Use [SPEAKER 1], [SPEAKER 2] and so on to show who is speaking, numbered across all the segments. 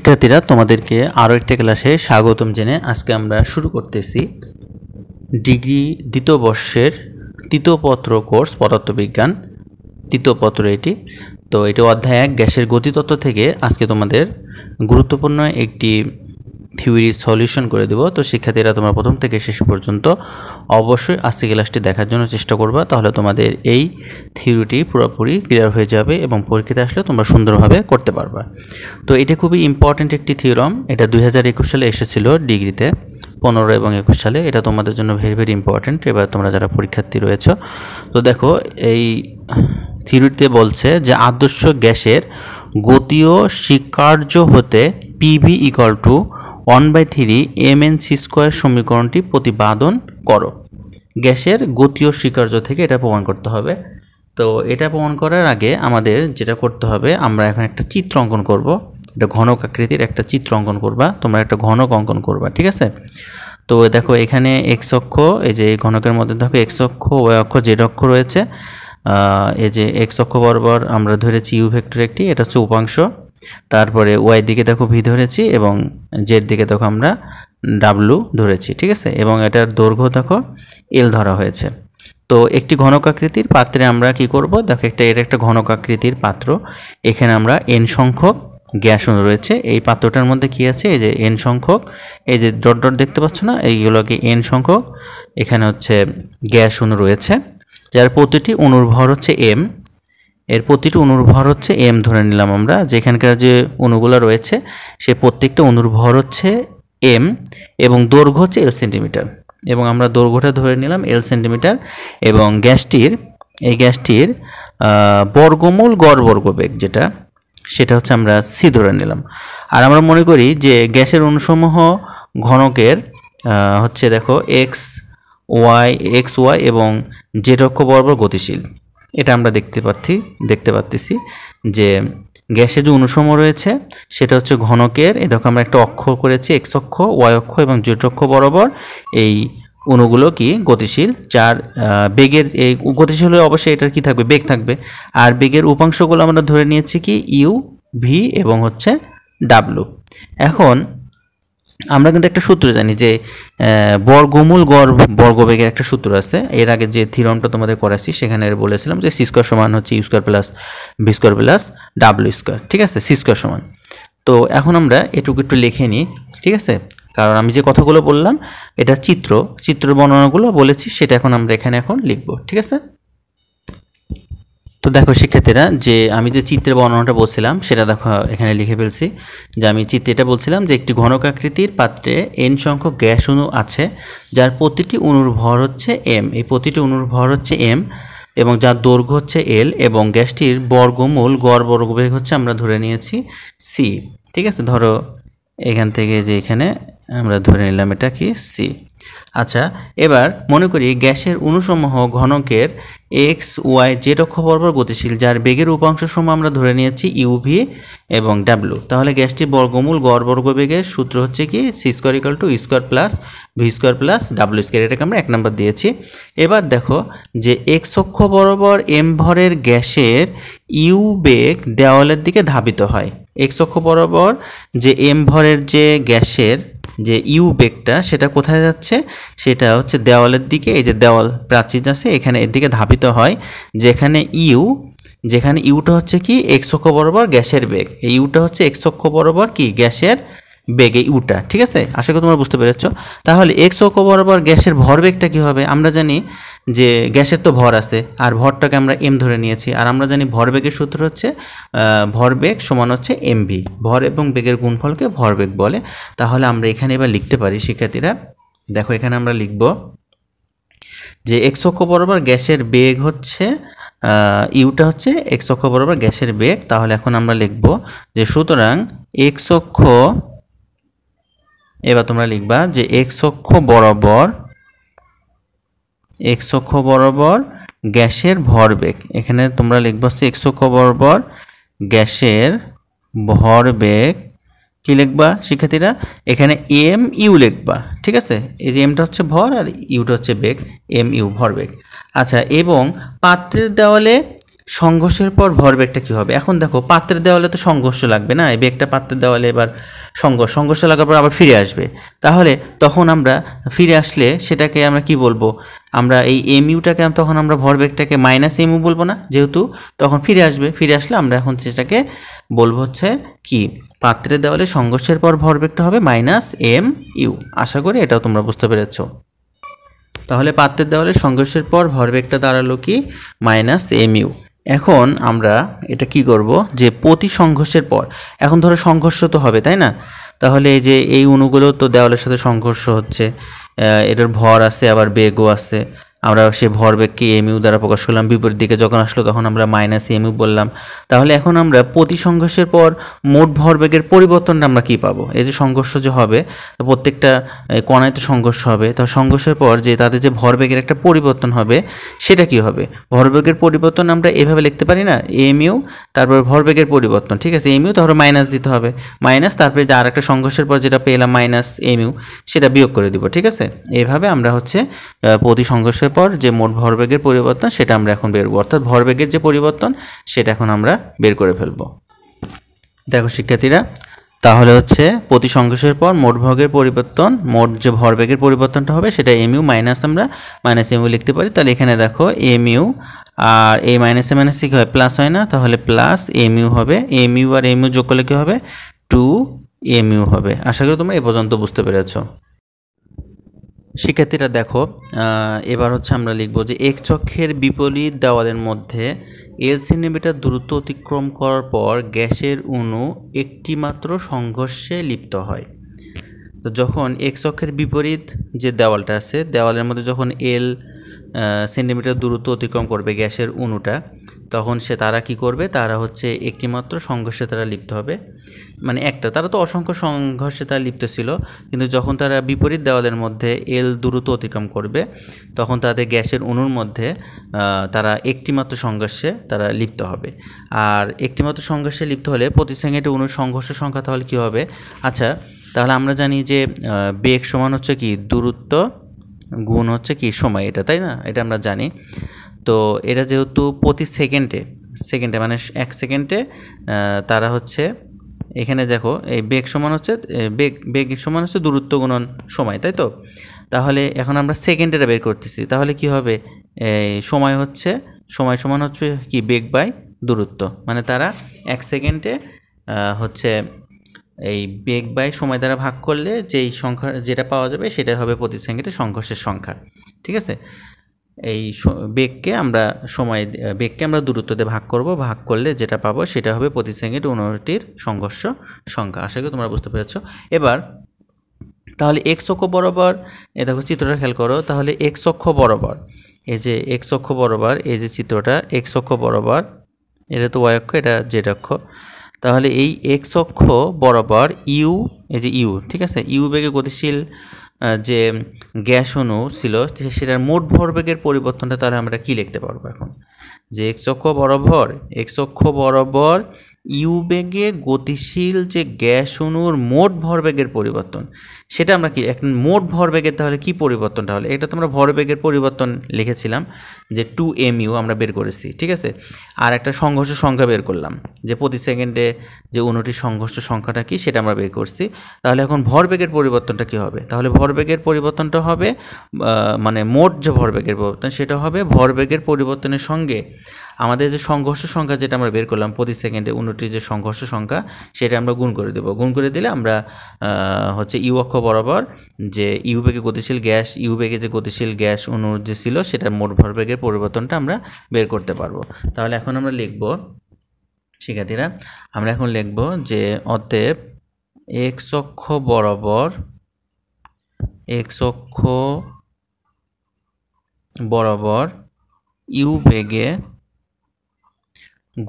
[SPEAKER 1] শিক্ষার্থীরা তোমাদেরকে আরও একটা ক্লাসে স্বাগতম জেনে আজকে আমরা শুরু করতেছি ডিগ্রি দ্বিতীয় বর্ষের তৃতীয় পত্র কোর্স পদার্থবিজ্ঞান তৃতীয় পত্র এটি। তো এটি অধ্যায় 1 গ্যাসের গতিতত্ত্ব থেকে আজকে তোমাদের গুরুত্বপূর্ণ একটি থিওরি সলিউশন করে দেব। তো শিক্ষার্থীরা তোমরা প্রথম থেকে শেষ পর্যন্ত অবশ্যই আজকে ক্লাসটি দেখার জন্য চেষ্টা করবা, তাহলে তোমাদের এই থিওরিটি পুরোপুরি ক্লিয়ার হয়ে যাবে এবং পরীক্ষাতে আসলে তোমরা সুন্দরভাবে করতে পারবা। তো এটা খুবই ইম্পর্ট্যান্ট একটি থিওরাম, এটা 2021 সালে এসেছিল ডিগ্রিতে, 15 এবং 21 সালে। এটা তোমাদের জন্য ভেরি ভেরি ইম্পর্ট্যান্ট এবার তোমরা যারা পরীক্ষার্থী রয়েছে। তো দেখো এই থিওরিতে বলছে যে আদর্শ গ্যাসের গতীয় স্বীকার্য হতে পিভি ইকুয়াল টু 1/3 mnc² সমীকরণটি প্রতিপাদন করো। গ্যাসের গতীয় স্বীকার্য থেকে এটা প্রমাণ করতে হবে। তো এটা প্রমাণ করার আগে আমাদের যেটা করতে হবে, আমরা এখন একটা চিত্র অঙ্কন করব। এটা ঘনক আকৃতির একটা চিত্র অঙ্কন করবা, তোমরা একটা ঘনক অঙ্কন করবা, ঠিক আছে? তো দেখো এখানে এক্স অক্ষ, এই যে ঘনকের মধ্যে দেখো এক্স অক্ষ, ওয়াই অক্ষ, জেড অক্ষ রয়েছে। এই যে এক্স অক্ষ বরাবর আমরা ধরেছি ইউ ভেক্টর একটি, এটা হচ্ছে উপাংশ। তারপরে ওয়াই দিকে দেখো ভি ধরেছি এবং জেড দিকে দেখো আমরা ডাব্লু ধরেছি, ঠিক আছে? এবং এটার দৈর্ঘ্য দেখো এল ধরা হয়েছে। তো একটি ঘনক আকৃতির পাত্রে আমরা কি করব, দেখো এটা একটা ঘনক আকৃতির পাত্র, এখানে আমরা এন সংখ্যক গ্যাস অণু রয়েছে। এই পাত্রটার মধ্যে কি আছে, এই যে এন সংখ্যক, এই যে ডট ডট দেখতে পাচ্ছ না, এইগুলোকে এন সংখ্যক এখানে হচ্ছে গ্যাস অণু রয়েছে, যার প্রতিটি অণুর ভর হচ্ছে এম। এর প্রতিটি অণুর ভর হচ্ছে এম ধরে নিলাম আমরা, যেখানকার যে অণুগুলো রয়েছে সে প্রত্যেকটা অণুর ভর হচ্ছে এম এবং দৈর্ঘ্য হচ্ছে এল সেন্টিমিটার, এবং আমরা দৈর্ঘ্যটা ধরে নিলাম এল সেন্টিমিটার। এবং গ্যাসটির বর্গমূল গড় বর্গবেগ যেটা, সেটা হচ্ছে আমরা সি ধরে নিলাম। আর আমরা মনে করি যে গ্যাসের অণুসমূহ ঘনকের হচ্ছে দেখো এক্স ওয়াই এবং জেড অক্ষ বরাবর গতিশীল। এটা আমরা দেখতে পাচ্ছি যে গ্যাসে যে অণুসমূহ রয়েছে সেটা হচ্ছে ঘনকের, এই দেখো আমরা একটা অক্ষ করেছি এক্স অক্ষ, ওয়াই অক্ষ এবং জেড অক্ষ বরাবর এই অণুগুলো কি গতিশীল, যার বেগের এই গতিশীল হলে অবশ্যই এটার কি থাকবে, বেগ থাকবে। আর বেগের উপাংশগুলো আমরা ধরে নিয়েছি কি ইউ, ভি এবং হচ্ছে ডাব্লু। এখন আমরা কিন্তু একটা সূত্র জানি যে বর্গমূল গড় বর্গবেগের একটা সূত্র আছে। এর আগে যে থিওরামটা তোমাদের করাচ্ছি সেখানে বলেছিলাম যে সি স্কোয়ার সমান হচ্ছে U square plus V square plus W square, ঠিক আছে? সি স্কোয়ার সমান। তো এখন আমরা এটুকু একটু লিখে নিই, ঠিক আছে? কারণ আমি যে কথাগুলো বললাম এটা চিত্রের বর্ণনাগুলো বলেছি, সেটা এখন আমরা এখানে লিখব, ঠিক আছে? তো দেখো শিক্ষার্থীরা, যে আমি যে চিত্রের বর্ণনাটা বলছিলাম সেটা দেখো এখানে লিখে ফেলছি। যে আমি চিত্রে এটা বলছিলাম যে একটি ঘনক আকৃতির পাত্রে এন সংখ্যক গ্যাস অণু আছে, যার প্রতিটি অণুর ভর হচ্ছে এম। এই প্রতিটি অণুর ভর হচ্ছে এম এবং যার দৈর্ঘ্য হচ্ছে এল, এবং গ্যাসটির বর্গমূল গড় বর্গবেগ হচ্ছে আমরা ধরে নিয়েছি সি, ঠিক আছে? ধরো এখান থেকে যে এখানে আমরা ধরে নিলাম এটা কি সি। আচ্ছা, এবার মনে করি গ্যাসের অণুসমূহ ঘনকের এক্স ওয়াই জেড অক্ষ বরাবর গতিশীল, যার বেগের উপাংশ সময় আমরা ধরে নিয়েছি ইউভি এবং ডাব্লু। তাহলে গ্যাসটির বর্গমূল গড় বর্গবেগের সূত্র হচ্ছে কি C square equal to E square plus V square plus W square, এটাকে আমরা 1 নম্বর দিয়েছি। এবার দেখো যে এক্স অক্ষ বরাবর এম ভরের গ্যাসের ইউ বেগ দেওয়ালের দিকে ধাবিত হয়। এক্স অক্ষ বরাবর যে এম ভরের যে গ্যাসের যে ইউ বেগটা সেটা কোথায় যাচ্ছে, সেটা হচ্ছে দেওয়ালের দিকে। এই যে দেওয়াল প্রাচীর আছে এখানে, এর দিকে ধাবিত হয়, যেখানে ইউটা হচ্ছে কি এক্স অক্ষ বরাবর গ্যাসের বেগ, এই ইউটা হচ্ছে এক্স অক্ষ বরাবর কি গ্যাসের বেগে ইউটা, ঠিক আছে? আশা করি তোমরা বুঝতে পেরেছো। তাহলে এক্স অক্ষ বরাবর গ্যাসের ভরবেগটা কি হবে, আমরা জানি যে গ্যাসের তো ভর আছে আর ভরটাকে আমরা এম ধরে নিয়েছি, আর আমরা জানি ভরবেগের সূত্র হচ্ছে ভরবেগ সমান হচ্ছে এমভি, ভর এবং বেগের গুণফলকে ভরবেগ বলে। তাহলে আমরা এখানে এবার লিখতে পারি শিক্ষার্থীরা, দেখো এখানে আমরা লিখব যে এক্স অক্ষ বরাবর গ্যাসের বেগ হচ্ছে ইউটা হচ্ছে এক্স অক্ষ বরাবর গ্যাসের বেগ। তাহলে এখন আমরা লিখব যে সুতরাং এক্স অক্ষ, এবার তোমরা লিখবা যে এক্স অক্ষ বরাবর গ্যাসের ভরবেগ, এখানে তোমরা লিখবা হচ্ছে এক্স অক্ষ বরাবর গ্যাসের ভরবেগ কি লিখবা শিক্ষার্থীরা, এখানে এম ইউ লিখবা, ঠিক আছে? এই যে এমটা হচ্ছে ভর আর ইউটা হচ্ছে বেগ, এম ইউ ভরবেগ। আচ্ছা, এবং পাত্রের দেওয়ালে সংঘর্ষের পর ভরবেগটা কী হবে? এখন দেখো পাত্রের দেওয়ালে তো সংঘর্ষ লাগবে না, এই বেগটা পাত্রের দেওয়ালে এবার সংঘর্ষ লাগার পর আবার ফিরে আসবে, তাহলে তখন আমরা ফিরে আসলে সেটাকে আমরা কি বলবো? আমরা এই এমইউটাকে তখন আমরা ভরবেগটাকে মাইনাস এমইউ বলবো না, যেহেতু তখন ফিরে আসলে আমরা এখন সেটাকে বলবো হচ্ছে কি, পাত্রের দেওয়ালে সংঘর্ষের পর ভরবেগটা হবে মাইনাস এম ইউ। আশা করি এটাও তোমরা বুঝতে পেরেছো। তাহলে পাত্রের দেওয়ালে সংঘর্ষের পর ভরবেগটা দাঁড়ালো কি, মাইনাস এম ইউ। এখন আমরা এটা কি করব, যে প্রতি সংঘর্ষের পর, এখন ধরো সংঘর্ষ তো হবে তাই না, তাহলে এই যে এই অণুগুলো তো দেওয়ালের সাথে সংঘর্ষ হচ্ছে, এটার ভর আছে আবার বেগও আছে, আমরা সেই ভরবেগকে এমইউ দ্বারা প্রকাশ করলাম, বিপরীত দিকে যখন আসলো তখন আমরা মাইনাস এমইউ বললাম। তাহলে এখন আমরা প্রতি সংঘর্ষের পর মোট ভরবেগের পরিবর্তনটা আমরা কি পাবো? এই যে সংঘর্ষ যে হবে, প্রত্যেকটা কণায় তো সংঘর্ষ হবে, তো সংঘর্ষের পর যে তাদের যে ভরবেগের একটা পরিবর্তন হবে সেটা কি হবে? ভরবেগের পরিবর্তন আমরা এভাবে লিখতে পারি না, এমইউ তারপর ভরবেগের পরিবর্তন, ঠিক আছে, এমইউ তারপর মাইনাস দিতে হবে, মাইনাস তারপরে যে আর একটা সংঘর্ষের পর যেটা পেলাম মাইনাস এমইউ সেটা বিয়োগ করে দিব, ঠিক আছে। এইভাবে আমরা হচ্ছে প্রতি সংঘর্ষের পর যে মোট ভরবেগের পরিবর্তন সেটা আমরা এখন বের করব, অর্থাৎ ভরবেগের যে পরিবর্তন সেটা এখন আমরা বের করে ফেলব। দেখো শিক্ষার্থীরা, তাহলে হচ্ছে প্রতি সংঘর্ষের পর মোট ভরবেগের পরিবর্তন, মোট যে ভরবেগের পরিবর্তনটা হবে সেটা এমইউ মাইনাস আমরা মাইনাস এমইউ লিখতে পারি। তাহলে এখানে দেখো এমইউ আর এই মাইনাসে মাইনাসে কী হয়, প্লাস হয় না, তাহলে প্লাস এমইউ হবে, এমইউ আর এমইউ যোগ করলে কী হবে, 2 এমইউ হবে। আশা করি তোমরা এ পর্যন্ত বুঝতে পেরেছো। শিক্ষার্থীরা দেখো, এবার হচ্ছে আমরা লিখব যে এক্স অক্ষের বিপরীত দেওয়ালের মধ্যে এল সেন্টিমিটার দূরত্ব অতিক্রম করার পর গ্যাসের অণু একটি মাত্র সংঘর্ষে লিপ্ত হয়। তো যখন এক্স অক্ষের বিপরীত যে দেওয়ালটা আছে, দেওয়ালের মধ্যে যখন এল সেন্টিমিটার দূরত্ব অতিক্রম করবে গ্যাসের অণুটা, তখন তারা কি করবে, তারা হচ্ছে একটিমাত্র সংঘর্ষে তারা লিপ্ত হবে, মানে একটা, তারা তো অসংখ্য সংঘর্ষে তারা লিপ্ত ছিল, কিন্তু যখন তারা বিপরীত দেওয়ালের মধ্যে এল দূরত্ব অতিক্রম করবে তখন তাদের গ্যাসের অণুর মধ্যে তারা একটিমাত্র সংঘর্ষে তারা লিপ্ত হবে। আর একটিমাত্র সংঘর্ষে লিপ্ত হলে প্রতি সেকেন্ডে অণুর সংঘর্ষ সংখ্যা তাহলে কী হবে? আচ্ছা, তাহলে আমরা জানি যে বেগ সমান হচ্ছে কি দূরত্ব গুণ হচ্ছে কি সময়, এটা তাই না, এটা আমরা জানি। তো এটা যেহেতু প্রতি সেকেন্ডে মানে 1 সেকেন্ডে তারা হচ্ছে, এখানে দেখো এই বেগ সমান হচ্ছে বেগ সমান হচ্ছে দূরত্ব গুণন সময়, তাই তো। তাহলে এখন আমরা সেকেন্ডেটা বের করতেছি, তাহলে কি হবে, সময় সমান হচ্ছে কি বেগ বাই দূরত্ব, মানে তারা 1 সেকেন্ডে হচ্ছে এই বেগ বাই সময় দ্বারা ভাগ করলে যেই সংখ্যা যেটা পাওয়া যাবে সেটাই হবে প্রতি সেকেন্ডে সংঘর্ষের সংখ্যা, ঠিক আছে। এই বেগকে আমরা দূরত্ব দিয়ে ভাগ করলে যেটা পাবো সেটা হবে প্রতি সেকেন্ডে অণুটির সংঘর্ষ সংখ্যা। আশা করি তোমরা বুঝতে পেরেছো। এবার তাহলে এক্স অক্ষ বরাবর, দেখো চিত্রটা খেয়াল করো, তাহলে এক্স অক্ষ বরাবর, এই যে এক্স অক্ষ বরাবর এই যে চিত্রটা, এক্স অক্ষ বরাবর, এটা তো ওয়াই অক্ষ, এটা জেড অক্ষ, তাহলে এই এক্স অক্ষ বরাবর ইউ, এই যে ইউ, ঠিক আছে, ইউ বেগে গতিশীল যে গ্যাস অণু ছিল সেটার মোট ভরবেগের পরিবর্তনটা তাহলে আমরা কি লিখতে পারবো এখন, যে এক্স অক্ষ বরাবর ইউ বেগে গতিশীল যে গ্যাস অণুর মোট ভরবেগের পরিবর্তন, সেটা আমরা কি এখন মোট ভরবেগের তাহলে কি পরিবর্তনটা হলে, এটা তোমরা ভরবেগের পরিবর্তন লিখেছিলাম যে 2 এমইউ আমরা বের করেছি, ঠিক আছে। আর একটা সংঘর্ষ সংখ্যা বের করলাম, যে প্রতি সেকেন্ডে যে অণুটির সংঘর্ষ সংখ্যাটা কি সেটা আমরা বের করছি। তাহলে এখন ভরবেগের পরিবর্তনটা কি হবে, তাহলে ভরবেগের পরিবর্তনটা হবে মানে মোট যে ভরবেগের পরিবর্তন সেটা হবে ভরবেগের পরিবর্তনের সঙ্গে আমাদের যে সংঘর্ষ সংখ্যা যেটা আমরা বের করলাম প্রতি সেকেন্ডে অণুটির যে সংঘর্ষ সংখ্যা সেটা আমরা গুণ করে দেবো। গুণ করে দিলে আমরা হচ্ছে ইউ অক্ষ বরাবর যে ইউ বেগে যে গতিশীল গ্যাস অণু যে ছিল সেটার মোট ভরবেগের পরিবর্তনটা আমরা বের করতে পারবো। তাহলে এখন আমরা লিখব শিক্ষার্থীরা, আমরা এখন লিখব যে অতএব এক্স অক্ষ বরাবর ইউ বেগে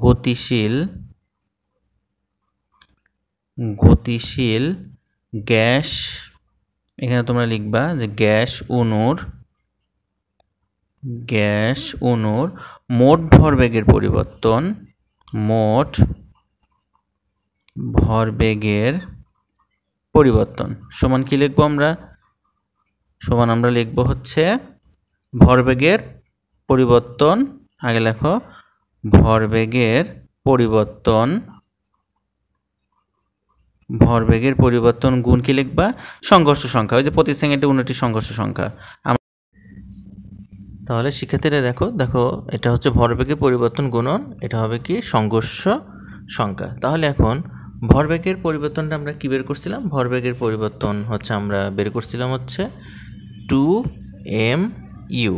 [SPEAKER 1] গতিশীল গ্যাস, এখানে তোমরা লিখবা যে গ্যাস অণুর মোট ভরবেগের পরিবর্তন সমান কি লিখবো আমরা, সমান আমরা লিখবো হচ্ছে ভরবেগের পরিবর্তন, আগে লেখো ভরবেগের পরিবর্তন গুণ কি লিখবা সংঘর্ষ সংখ্যা, ওই যে প্রতি সেকেন্ডে 29টি সংঘর্ষ সংখ্যা। তাহলে শিক্ষার্থীরা দেখো এটা হচ্ছে ভরবেগের পরিবর্তন গুণন, এটা হবে কি সংঘর্ষ সংখ্যা। তাহলে এখন ভরবেগের পরিবর্তনটা আমরা কি বের করছিলাম? ভরবেগের পরিবর্তন হচ্ছে আমরা বের করছিলাম হচ্ছে 2mu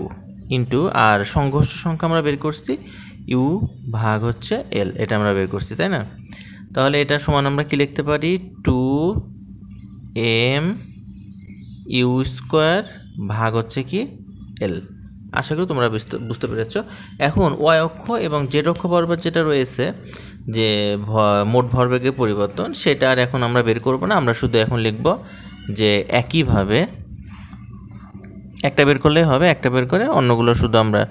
[SPEAKER 1] ইন্টু, আর সংঘর্ষ সংখ্যা আমরা বের করছি u ভাগ হচ্ছে l, এটা আমরা বের করছি, তাই না? তাহলে এটা সমান আমরা কি লিখতে পারি? 2mu স্কোয়ার ভাগ হচ্ছে কি l। আশা করি তোমরা বুঝতে পেরেছ। এখন y অক্ষ এবং z অক্ষ বরাবর যেটা রয়েছে যে মোট ভরবেগের পরিবর্তন, সেটা আর এখন আমরা বের করব না, আমরা শুধু এখন লিখব যে একইভাবে একটা বের করলেই হবে, একটা বের করে অন্যগুলো শুধু আমরা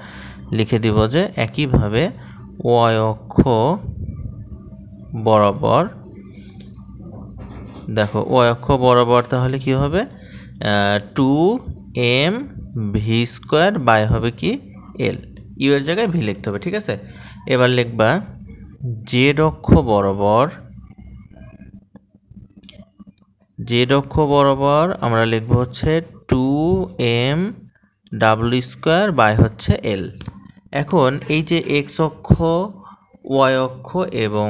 [SPEAKER 1] লিখে দিব যে একইভাবে y অক্ষ বরাবর, দেখো y অক্ষ বরাবর তাহলে কি হবে? 2mv স্কোয়ার বাই হবে কি l, ইউ এর জায়গায় ভি লিখতে হবে, ঠিক আছে? এবার লিখবা জেড অক্ষ বরাবর আমরা লিখব হচ্ছে 2mw স্কোয়ার বাই হচ্ছে l। এখন এই যে এক্স অক্ষ, ওয়াই অক্ষ এবং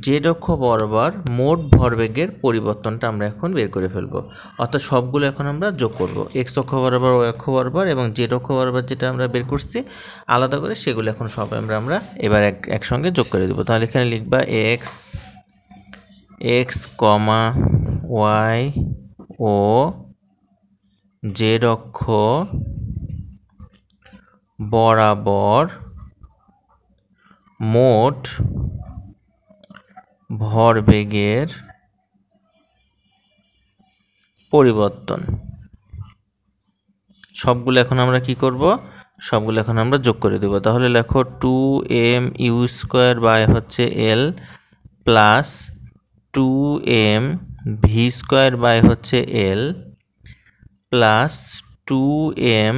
[SPEAKER 1] জেড অক্ষ বরাবর মোট ভরবেগের পরিবর্তনটা আমরা এখন বের করে ফেলবো, অর্থাৎ সবগুলো এখন আমরা যোগ করব। এক্স অক্ষ বরাবর, ওয়াই অক্ষ বরাবর এবং জেড অক্ষ বরাবর যেটা আমরা বের করছি আলাদা করে, সেগুলো এখন সব আমরা এবার একসঙ্গে যোগ করে দেবো। তাহলে এখানে লিখবা এক্স কমা ওয়াই ও জেড অক্ষ বরাবর মোট ভরবেগের পরিবর্তন। সবগুলো এখন আমরা কি করব? সবগুলো এখন আমরা যোগ করে দেব। তাহলে লেখো 2mu স্কোয়ার বাই হচ্ছে l plus 2mv square by হচ্ছে l plus 2mw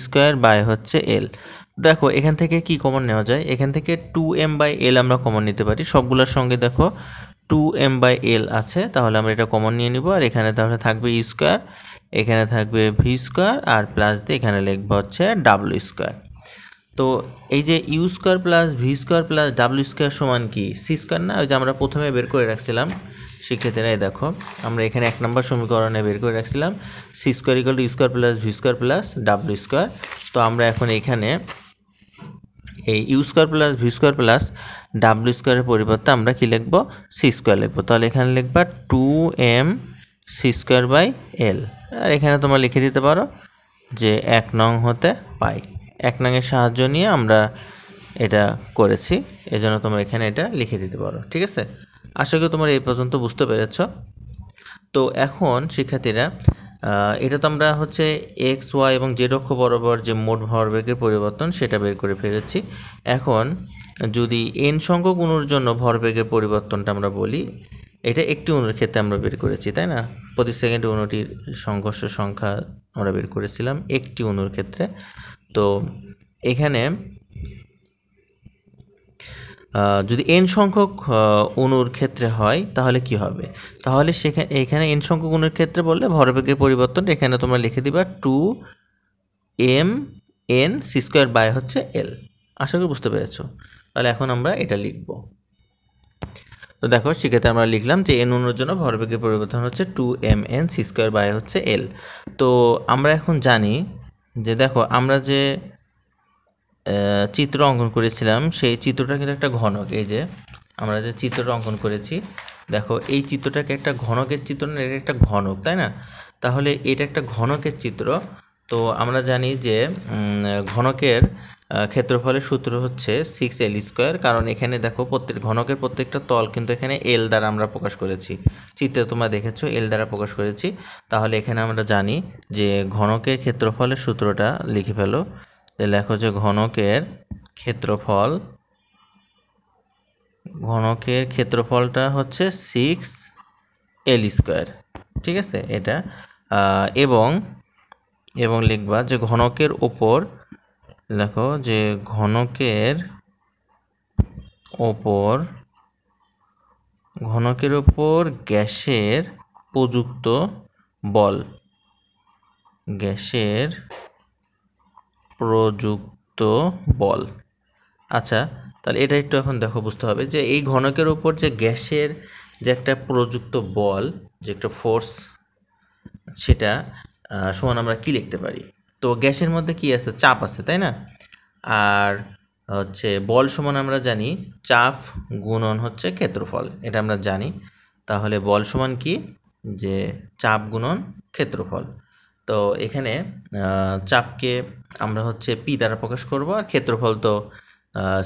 [SPEAKER 1] square by হচ্ছে l। দেখো এখান থেকে কি কমন নেওয়া যায়? এখান থেকে 2m/l আমরা কমন নিতে পারি। সবগুলোর সঙ্গে দেখো 2m/l আছে, তাহলে আমরা এটা কমন নিয়ে নিব। আর এখানে তাহলে থাকবে ইউ স্কোয়ার, এখানে থাকবে ভি স্কোয়ার, আর প্লাস দিয়ে এখানে লিখবো হচ্ছে ডাব্লিউ স্কোয়ার। তো এই যে U square plus V square plus W square সমান কি সি স্কোয়ার না? ওই যে আমরা প্রথমে বের করে রাখছিলাম। শিক্ষার্থীরা দেখো আমরা এখানে 1 নম্বর সমীকরণে বের করে রাখছিলাম C square equal to U square plus V square plus W square. তো আমরা এখন এখানে এই U square plus V square plus W স্কোয়ারের পরিবর্তে আমরা কি লিখবো? সি স্কোয়ার লিখবো। তাহলে এখানে লিখবা 2m C square by l, আর এখানে তোমরা লিখে দিতে পারো যে 1 নং হতে পাই। 1 নংয়ের সাহায্য নিয়ে আমরা এটা করেছি, এজন্য তোমরা এখানে এটা লিখে দিতে পারো, ঠিক আছে? আশা করি তোমরা এই পর্যন্ত বুঝতে পেরেছ। তো এখন শিক্ষার্থীরা এটা তো আমরা হচ্ছে এক্স ওয়াই এবং জেড অক্ষ বরাবর যে মোট ভরবেগের পরিবর্তন সেটা বের করে ফেলেছি। এখন যদি এন সংখ্যক অণুর জন্য ভরবেগের পরিবর্তনটা আমরা বলি, এটা একটি অণুর ক্ষেত্রে আমরা বের করেছি, তাই না? প্রতি সেকেন্ডে অণুটির সংঘর্ষ সংখ্যা আমরা বের করেছিলাম একটি অণুর ক্ষেত্রে। তো এখানে যদি এন সংখ্যক অণুর ক্ষেত্রে হয় তাহলে কি হবে? তাহলে এখানে এন সংখ্যক অণুর ক্ষেত্রে বললে ভরবেগের পরিবর্তন এখানে তোমরা লিখে দিবা 2mn সি স্কোয়ার বাই হচ্ছে l। আশা করি বুঝতে পেরেছো। তাহলে এখন আমরা এটা লিখব। তো দেখো সেক্ষেত্রে আমরা লিখলাম যে এন অণুর জন্য ভরবেগের পরিবর্তন হচ্ছে 2mn সি স্কোয়ার বাই হচ্ছে l। তো আমরা এখন জানি যে দেখো আমরা যে চিত্র অঙ্কন করেছিলাম সেই চিত্রটা কিন্তু একটা ঘনক। এই যে আমরা যে চিত্রটা অঙ্কন করেছি দেখো এই চিত্রটাকে একটা ঘনকের চিত্র না, এটা একটা ঘনক, তাই না? তাহলে এটা একটা ঘনকের চিত্র। তো আমরা জানি যে ঘনকের ক্ষেত্রফলের সূত্র হচ্ছে 6l স্কোয়ার, কারণ এখানে দেখো ঘনকের প্রত্যেকটা তল কিন্তু এখানে l দ্বারা আমরা প্রকাশ করেছি। চিত্রে তোমরা দেখেছো l দ্বারা প্রকাশ করেছি। তাহলে এখানে আমরা জানি যে ঘনকের ক্ষেত্রফলের সূত্রটা লিখে ফেলো। লেখো যে ঘনকের ক্ষেত্রফলটা হচ্ছে 6l স্কোয়ার, ঠিক আছে? এটা এবং লিখবা যে ঘনকের ওপর লেখো যে ঘনকের ওপর ঘনকের ওপর গ্যাসের প্রযুক্ত বল, গ্যাসের প্রযুক্ত বল। আচ্ছা, তাহলে এটা একটু এখন দেখো বুঝতে হবে যে এই ঘনকের ওপর যে গ্যাসের যে একটা প্রযুক্ত বল, যে একটা ফোর্স, সেটা সমান আমরা কি লিখতে পারি? তো গ্যাসের মধ্যে কি আছে? চাপ আছে, তাই না? আর হচ্ছে বল সমান আমরা জানি চাপ গুণন হচ্ছে ক্ষেত্রফল, এটা আমরা জানি। তাহলে বল সমান কি? যে চাপ গুণন ক্ষেত্রফল। তো এখানে চাপকে আমরা হচ্ছে পি দ্বারা প্রকাশ করব, আর ক্ষেত্রফল তো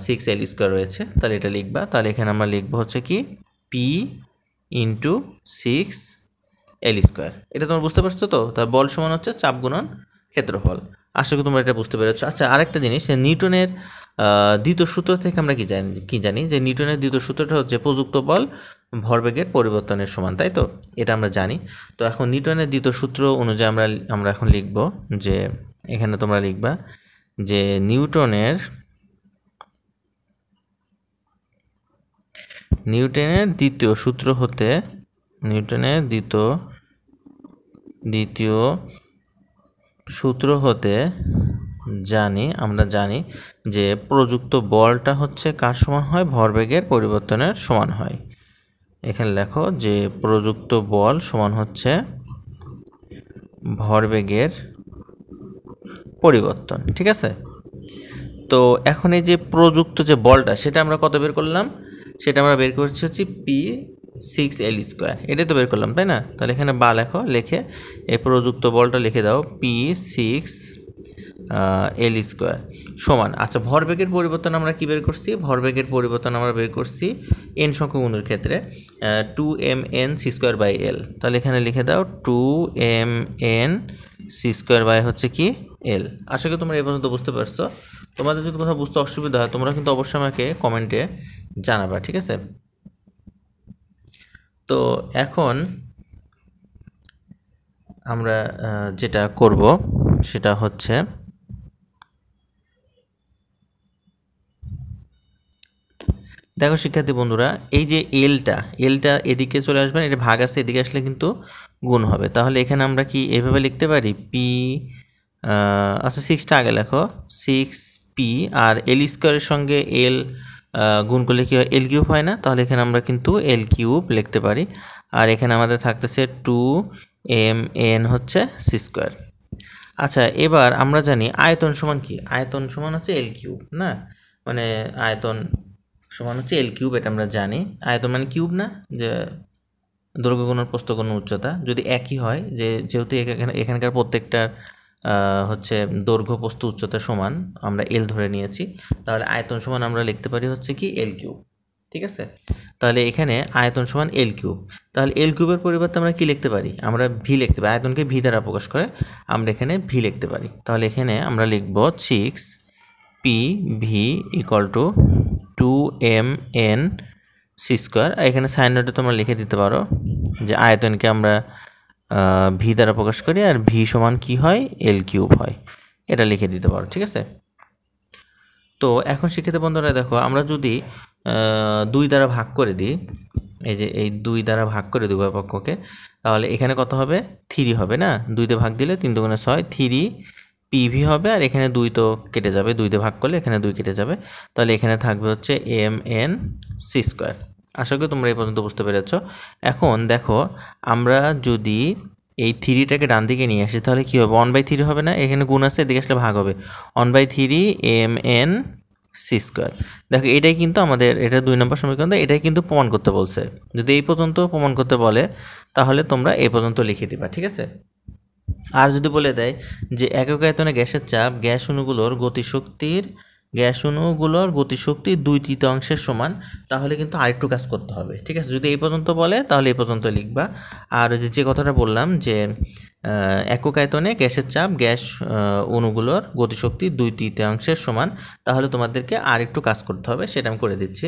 [SPEAKER 1] 6L² রয়েছে, তাহলে এটা লিখবা। তাহলে এখানে আমরা লিখবো হচ্ছে কি পি ইন্টু 6L²। এটা তোমরা বুঝতে পারছো তো? তার বল সমান হচ্ছে চাপ গুণন ক্ষেত্রফল। আশা করি তোমরা এটা বুঝতে পেরেছো। আচ্ছা, আরেকটা জিনিস, নিউটনের দ্বিতীয় সূত্র থেকে আমরা কি জানি যে নিউটনের দ্বিতীয় সূত্রটা হচ্ছে প্রযুক্ত বল ভরবেগের পরিবর্তনের সমান, তাই তো? এটা আমরা জানি। তো এখন নিউটনের দ্বিতীয় সূত্র অনুযায়ী আমরা এখন লিখব যে এখানে তোমরা লিখবা যে নিউটনের দ্বিতীয় সূত্র হতে আমরা জানি যে প্রযুক্ত বলটা হচ্ছে কার সমান হয়? ভরবেগের পরিবর্তনের সমান হয়। এখানে লেখো যে প্রযুক্ত বল সমান হচ্ছে ভরবেগের পরিবর্তন, ঠিক আছে? তো এখন এই যে প্রযুক্ত যে বলটা, সেটা আমরা কত বের করলাম? সেটা আমরা বের করছি হচ্ছে P6L², এটাই তো বের করলাম, তাই না? তাহলে এখানে বা লেখো, লিখে এই প্রযুক্ত বলটা লিখে দাও P6L² সমান। আচ্ছা, ভরবেগের পরিবর্তন আমরা কি বের করছি? ভরবেগের পরিবর্তন আমরা বের করছি n সংখ্যক অণুর ক্ষেত্রে 2mnc²/L। তাহলে এখানে লিখে দাও 2mnc² হচ্ছে কি L। আশা করি তোমরা এই পর্যন্ত বুঝতে পারছো। তোমাদের যদি কোথাও বুঝতে অসুবিধা হয় তোমরা কিন্তু অবশ্যই আমাকে কমেন্টে জানাবা, ঠিক আছে? তো এখন আমরা যেটা করব সেটা হচ্ছে দেখো শিক্ষার্থী বন্ধুরা, এই যে এলটা এদিকে চলে আসবে, এটা ভাগ আছে, এদিকে আসলে কিন্তু গুণ হবে। তাহলে এখানে আমরা কি এভাবে লিখতে পারি পি, আচ্ছা 6টা আগে লেখো, 6p, আর L² সঙ্গে L গুণ করলে কি হয়? L³ হয় না? তাহলে এখানে আমরা কিন্তু L³ লিখতে পারি। আর এখানে আমাদের থাকতেছে 2mn হচ্ছে c²। আচ্ছা, এবার আমরা জানি আয়তন সমান কি? আয়তন সমান হচ্ছে L³ না, মানে আয়তন সমান হচ্ছে L³, এটা আমরা জানি। আয়তন মানে কিউব না, যে দৈর্ঘ্য গুণন প্রস্থ গুণন উচ্চতা যদি একই হয়, যেহেতু এখানকার প্রত্যেকটার হচ্ছে দৈর্ঘ্য প্রস্থ উচ্চতা সমান, আমরা L ধরে নিয়েছি, তাহলে আয়তন সমান আমরা লিখতে পারি হচ্ছে কি L³, ঠিক আছে? তাহলে এখানে আয়তন সমান L³। তাহলে L³ পরিবর্তে আমরা কি লিখতে পারি? আমরা ভি লিখতে পারি। আয়তনকে ভি দ্বারা প্রকাশ করে আমরা এখানে ভি লিখতে পারি। তাহলে এখানে আমরা লিখব 6pv = 2mnc²। এখানে সাইন নোটে তোমরা লিখে দিতে পারো যে আয়তনকে আমরা ভি দ্বারা প্রকাশ করি, আর ভি সমান কি হয়? L³ হয়, এটা লিখে দিতে পারো, ঠিক আছে? তো এখন শিক্ষিত বন্ধুরা দেখো, আমরা যদি 2 দ্বারা ভাগ করে দিই, এই 2 দ্বারা ভাগ করে দিই উভয় পক্ষকে, তাহলে এখানে কত হবে? 3 হবে না? 2 দিয়ে ভাগ দিলে 3 × 6 3pv হবে, আর এখানে 2 তো কেটে যাবে, 2 দিয়ে ভাগ করলে এখানে 2 কেটে যাবে। তাহলে এখানে থাকবে হচ্ছে mnc²। আশা করি তোমরা এই পর্যন্ত বুঝতে পেরেছ। এখন দেখো, আমরা যদি এই 3টাকে ডান দিকে নিয়ে আসি তাহলে কী হবে? 1/3 হবে না? এখানে গুণ আছে, এদিকে আসলে ভাগ হবে, 1/3 mnc²। দেখো, এটাই কিন্তু আমাদের, এটা 2 নম্বর সমীকরণ, এটাই কিন্তু প্রমাণ করতে বলছে। যদি এই পর্যন্ত প্রমাণ করতে বলে তাহলে তোমরা এই পর্যন্ত লিখে দিবা, ঠিক আছে? আর যদি বলে দেয় যে একক আয়তনে গ্যাসের চাপ গ্যাস অণুগুলোর গতিশক্তির 2/3 সমান, তাহলে কিন্তু আরেকটু কাজ করতে হবে, ঠিক আছে? যদি এই পর্যন্ত বলে তাহলে এই পর্যন্ত লিখবা। আর যে কথাটা বললাম যে একক আয়তনে গ্যাসের চাপ গ্যাস অণুগুলোর গতিশক্তির 2/3 সমান, তাহলে তোমাদেরকে আরেকটু কাজ করতে হবে, সেটা আমি করে দিচ্ছি।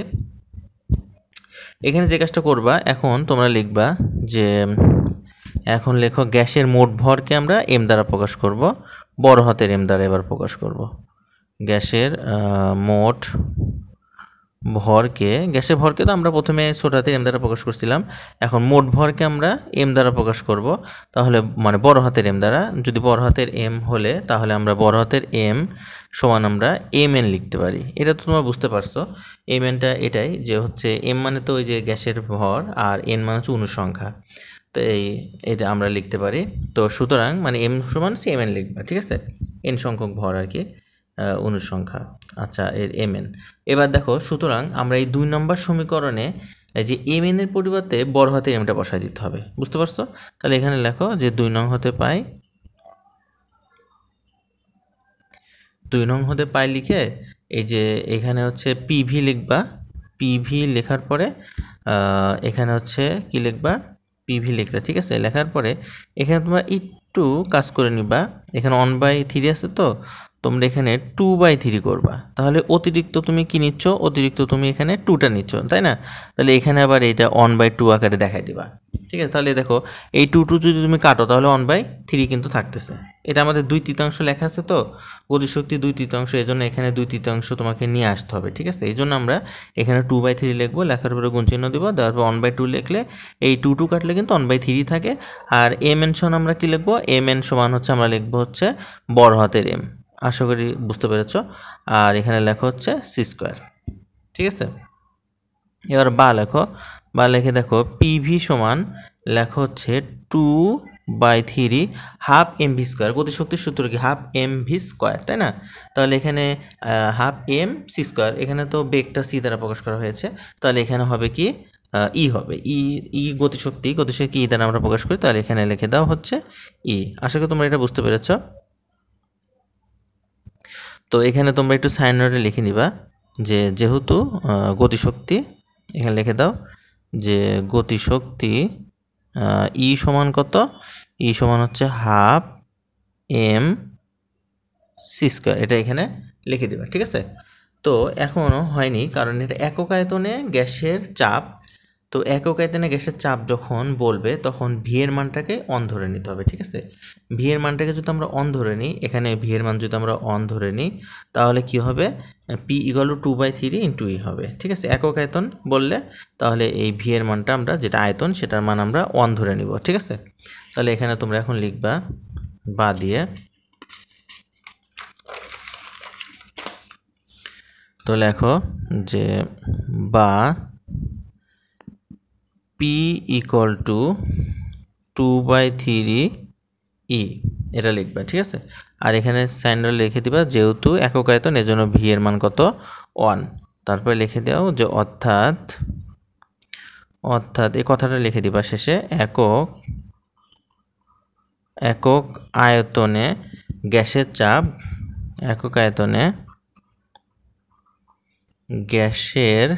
[SPEAKER 1] এখানে যে কাজটা করবা, এখন তোমরা লিখবা যে এখন লেখো গ্যাসের মোট ভরকে আমরা m দ্বারা প্রকাশ করব, বড় হাতের M দ্বারা এবার প্রকাশ করব। গ্যাসের মোট ভরকে, গ্যাসের ভরকে তো আমরা প্রথমে ছোট হাতের এম দ্বারা প্রকাশ করছিলাম, এখন মোট ভরকে আমরা এম দ্বারা প্রকাশ করব। তাহলে মানে বড় হাতের এম দ্বারা, যদি বড় হাতের এম হলে তাহলে আমরা বড় হাতের এম সমান আমরা এম এন লিখতে পারি। এটা তো তোমরা বুঝতে পারছো, এম এনটা এটাই যে হচ্ছে এম মানে তো ওই যে গ্যাসের ভর, আর এন মানে হচ্ছে অনুসংখ্যা। তো এটা আমরা লিখতে পারি। তো সুতরাং মানে এম সমান হচ্ছে এম এন লিখবা, ঠিক আছে, এন সংখ্যক ভর আর কি, অনুসংখ্যা। আচ্ছা, এর এম এন। এবার দেখো, সুতরাং আমরা এই 2 নম্বর সমীকরণে এই যে এম এন এর পরিবর্তে বড় হাতের এমটা বসাই দিতে হবে, বুঝতে পারছো? তাহলে এখানে লেখো যে 2 নং হতে পাই, 2 নং হতে পাই লিখে এই যে এখানে হচ্ছে পিভি লিখবা। পিভি লেখার পরে এখানে হচ্ছে কি লিখবা, পিভি লিখলে, ঠিক আছে। লেখার পরে এখানে তোমরা একটু কাজ করে নিবা, এখানে 1/3 আছে, তো তোমরা এখানে 2/3 করবা। তাহলে অতিরিক্ত তুমি কি নিচ্ছ, অতিরিক্ত তুমি এখানে 2টা নিচ্ছ, তাই না? তাহলে এখানে আবার এটা 1/2 আকারে দেখাই দিবা, ঠিক আছে। তাহলে দেখো এই 2 যদি তুমি কাটো তাহলে 1/3 কিন্তু থাকতেছে। এটা আমাদের 2/3 লেখা আছে, তো গতিশক্তি 2/3, এই জন্য এখানে 2/3 তোমাকে নিয়ে আসতে হবে, ঠিক আছে। এই জন্য আমরা এখানে 2/3 লিখবো, লেখার পরে গুণ চিহ্ন দিব, দেওয়ার পর 1/2 লিখলে এই 2 কাটলে কিন্তু 1/3 থাকে। আর এম এন সমান আমরা কি লিখবো, এম এন সমান হচ্ছে আমরা লিখবো হচ্ছে বড় হাতের এম। আশা করি বুঝতে পেরেছ। আর এখানে লেখা হচ্ছে সি স্কোয়ার, ঠিক আছে। এবার বা লেখো, বা লিখে দেখো পিভি সমান লেখা হচ্ছে 2/3 হাফ এম ভি স্কোয়ার। গতিশক্তির সূত্র কি, হাফ এম ভি স্কোয়ার, তাই না? তাহলে এখানে হাফ এম সি স্কোয়ার, এখানে তো বেগটা সি দ্বারা প্রকাশ করা হয়েছে, তাহলে এখানে হবে কি ই হবে, ই গতিশক্তি ই দ্বারা আমরা প্রকাশ করি, তাহলে এখানে লিখে দাও হচ্ছে ই। আশা করি তোমরা এটা বুঝতে পেরেছ। তো এখানে তোমরা একটু সাইন নোটে লিখে নিবা যে যেহেতু গতিশক্তি, এখানে লিখে দাও যে গতিশক্তি ই সমান কত, ই সমান হচ্ছে হাফ এম সি স্কোয়ার, এটা এখানে লিখে দেবা, ঠিক আছে। তো এখনও হয়নি, কারণ এটা একক আয়তনে গ্যাসের চাপ। তো একক আয়তনে গ্যাসের চাপ যখন বলবে তখন ভি এর মানটাকে অন ধরে নিতে হবে, ঠিক আছে। ভি এর মানটাকে যদি আমরা অন ধরে নিই, এখানে ভি এর মান যদি আমরা অন ধরে নিই তাহলে কি হবে, পি ইকুয়াল টু 2/3 ইন্টু ই হবে, ঠিক আছে। একক আয়তন বললে তাহলে এই ভি এর মানটা আমরা, যেটা আয়তন সেটার মান আমরা অন ধরে নিব, ঠিক আছে। তাহলে এখানে তোমরা এখন লিখবা বা দিয়ে, তো লেখো যে বা পি ইকুয়াল টু 2/3 ই, এটা লিখবা, ঠিক আছে। আর এখানে সাইনটা লিখে দিবা, যেহেতু একক আয়তন এজন্য ভি এর মান কত 1। তারপরে লিখে দাও যে অর্থাৎ এই কথাটা লিখে দিবা শেষে, একক আয়তনে গ্যাসের চাপ, একক আয়তনে গ্যাসের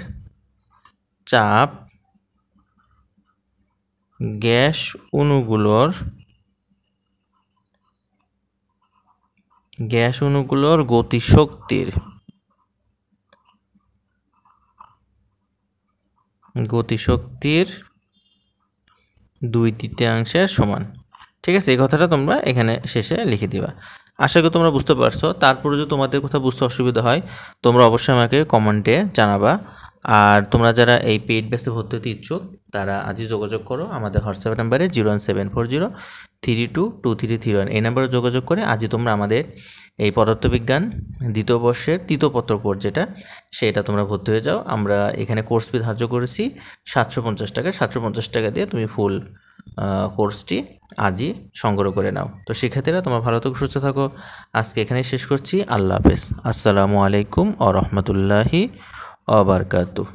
[SPEAKER 1] চাপ গ্যাস অণুগুলোর গতিশক্তির 2/3 সমান, ঠিক আছে। এই কথাটা তোমরা এখানে শেষে লিখে দিবা। আশা করি তোমরা বুঝতে পারছো। তারপরে যদি তোমাদের কোথাও বুঝতে অসুবিধা হয় তোমরা অবশ্যই আমাকে কমেন্টে জানাবা। আর তোমরা যারা এই পেইড বেসে ভর্তি হতে ইচ্ছুক তারা আজই যোগাযোগ করো আমাদের হোয়াটসঅ্যাপ নাম্বারে 01740323331, এই নাম্বারে যোগাযোগ করে আজই তোমরা আমাদের এই পদার্থবিজ্ঞান দ্বিতীয় বর্ষের তৃতীয় কোর্স যেটা, সেটা তোমরা ভর্তি হয়ে যাও। আমরা এখানে কোর্স ফি ধার্য করেছি 750 টাকা। 750 টাকা দিয়ে তুমি ফুল কোর্সটি আজই সংগ্রহ করে নাও। তো শিক্ষার্থীরা তোমরা ভালো থাকো, সুস্থ থাকো। আজকে এখানেই শেষ করছি। আল্লাহ হাফেজ। আসসালামু আলাইকুম ওয়া রাহমাতুল্লাহি ওয়া বারাকাতুহু।